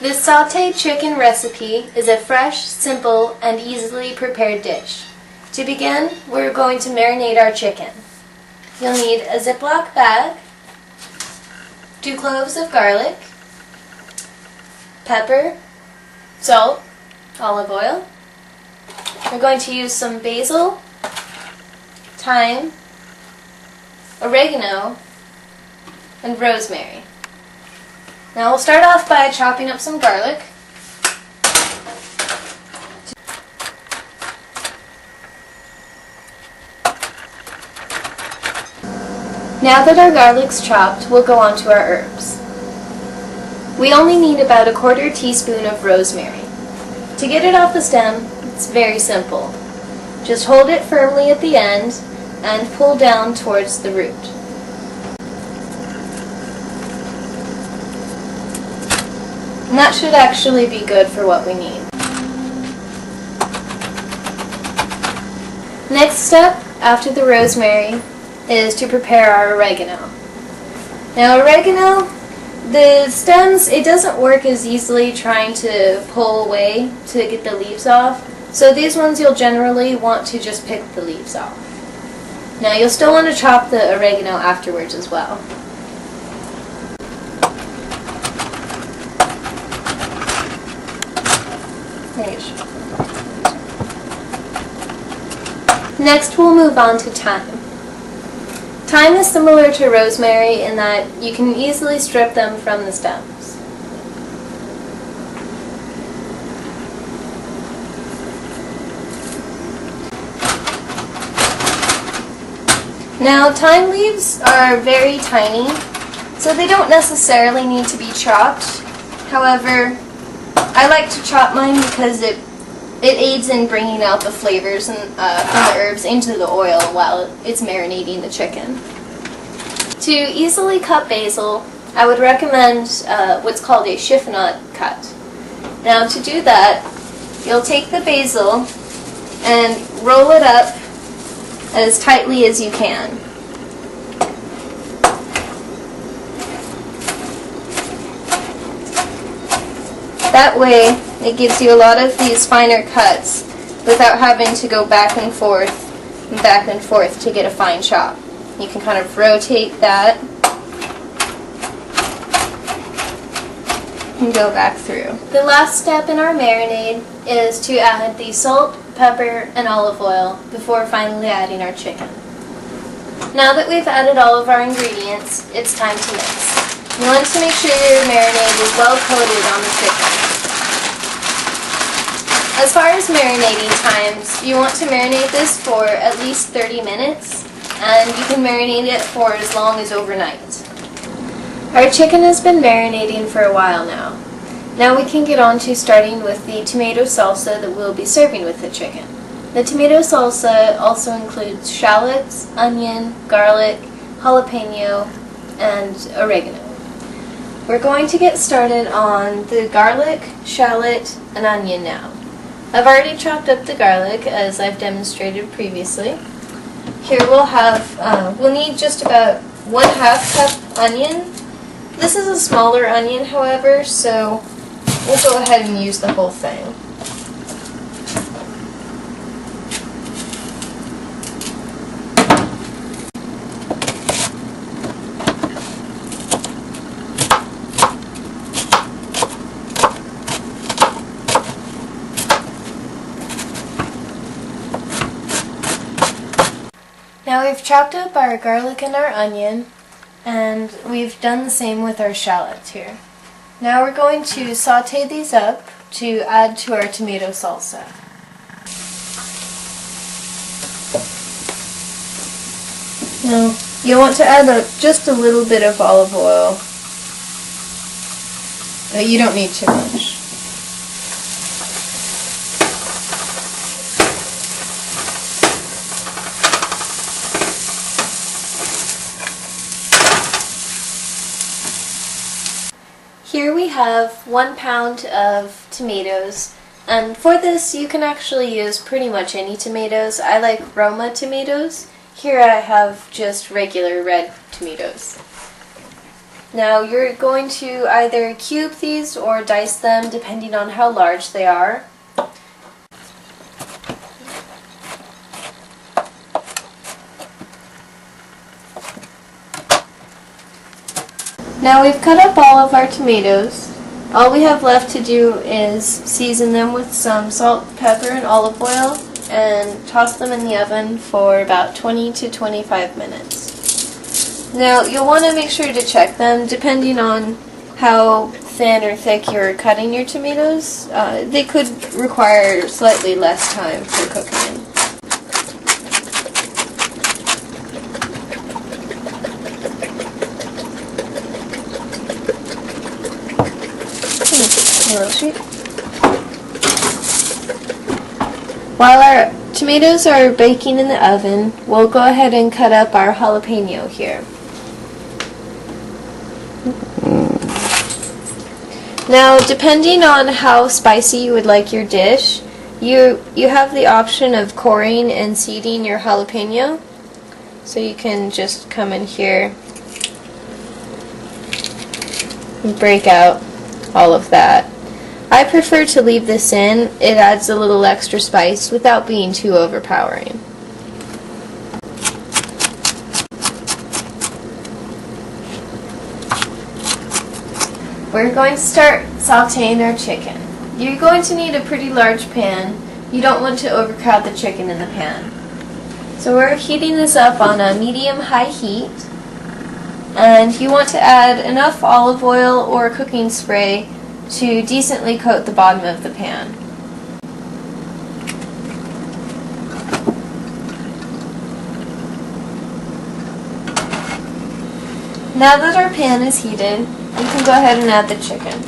This sauteed chicken recipe is a fresh, simple, and easily prepared dish. To begin, we're going to marinate our chicken. You'll need a Ziploc bag, 2 cloves of garlic, pepper, salt, olive oil. We're going to use some basil, thyme, oregano, and rosemary. Now we'll start off by chopping up some garlic. Now that our garlic's chopped, we'll go on to our herbs. We only need about a 1/4 teaspoon of rosemary. To get it off the stem, it's very simple. Just hold it firmly at the end and pull down towards the root. And that should actually be good for what we need. Next step, after the rosemary, is to prepare our oregano. Now oregano, the stems, it doesn't work as easily trying to pull away to get the leaves off, so these ones you'll generally want to just pick the leaves off. Now you'll still want to chop the oregano afterwards as well. Next we'll move on to thyme. Thyme is similar to rosemary in that you can easily strip them from the stems. Now thyme leaves are very tiny, so they don't necessarily need to be chopped. However, I like to chop mine because it aids in bringing out the flavors and, from the herbs into the oil while it's marinating the chicken. To easily cut basil, I would recommend what's called a chiffonade cut. Now to do that, you'll take the basil and roll it up as tightly as you can. That way, it gives you a lot of these finer cuts without having to go back and forth to get a fine chop. You can kind of rotate that and go back through. The last step in our marinade is to add the salt, pepper, and olive oil before finally adding our chicken. Now that we've added all of our ingredients, it's time to mix. You want to make sure your marinade is well coated on the chicken. As far as marinating times, you want to marinate this for at least 30 minutes, and you can marinate it for as long as overnight. Our chicken has been marinating for a while now. Now we can get on to starting with the tomato salsa that we'll be serving with the chicken. The tomato salsa also includes shallots, onion, garlic, jalapeno, and oregano. We're going to get started on the garlic, shallot, and onion now. I've already chopped up the garlic as I've demonstrated previously. Here we'll need just about 1/2 cup onion. This is a smaller onion, however, so we'll go ahead and use the whole thing. Now we've chopped up our garlic and our onion, and we've done the same with our shallots here. Now we're going to saute these up to add to our tomato salsa. Now you want to add just a little bit of olive oil, but you don't need too much. Here we have 1 pound of tomatoes, and for this you can actually use pretty much any tomatoes. I like Roma tomatoes. Here I have just regular red tomatoes. Now you're going to either cube these or dice them depending on how large they are. Now we've cut up all of our tomatoes. All we have left to do is season them with some salt, pepper, and olive oil and toss them in the oven for about 20 to 25 minutes. Now you'll want to make sure to check them depending on how thin or thick you're cutting your tomatoes. They could require slightly less time for cooking. While our tomatoes are baking in the oven, we'll go ahead and cut up our jalapeno here. Now, depending on how spicy you would like your dish, you have the option of coring and seeding your jalapeno. So you can just come in here and break out all of that. I prefer to leave this in. It adds a little extra spice without being too overpowering. We're going to start sauteing our chicken. You're going to need a pretty large pan. You don't want to overcrowd the chicken in the pan. So we're heating this up on a medium-high heat. And you want to add enough olive oil or cooking spray to decently coat the bottom of the pan. Now that our pan is heated, we can go ahead and add the chicken.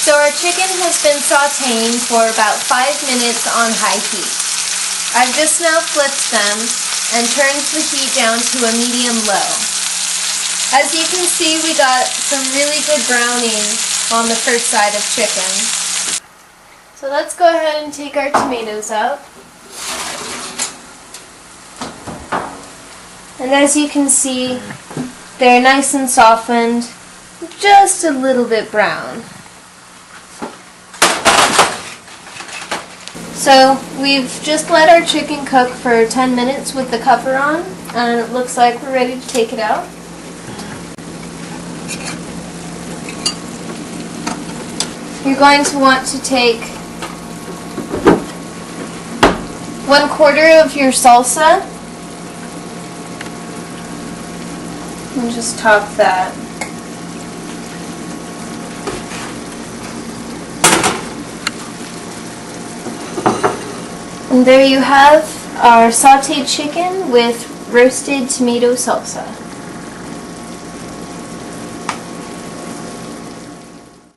So our chicken has been sauteing for about 5 minutes on high heat. I've just now flipped them and turned the heat down to a medium-low. As you can see, we got some really good browning on the first side of chicken. So let's go ahead and take our tomatoes out. And as you can see, they're nice and softened, just a little bit brown. So we've just let our chicken cook for 10 minutes with the cover on, and it looks like we're ready to take it out. You're going to want to take 1/4 of your salsa and just top that. And there you have our sauteed chicken with roasted tomato salsa.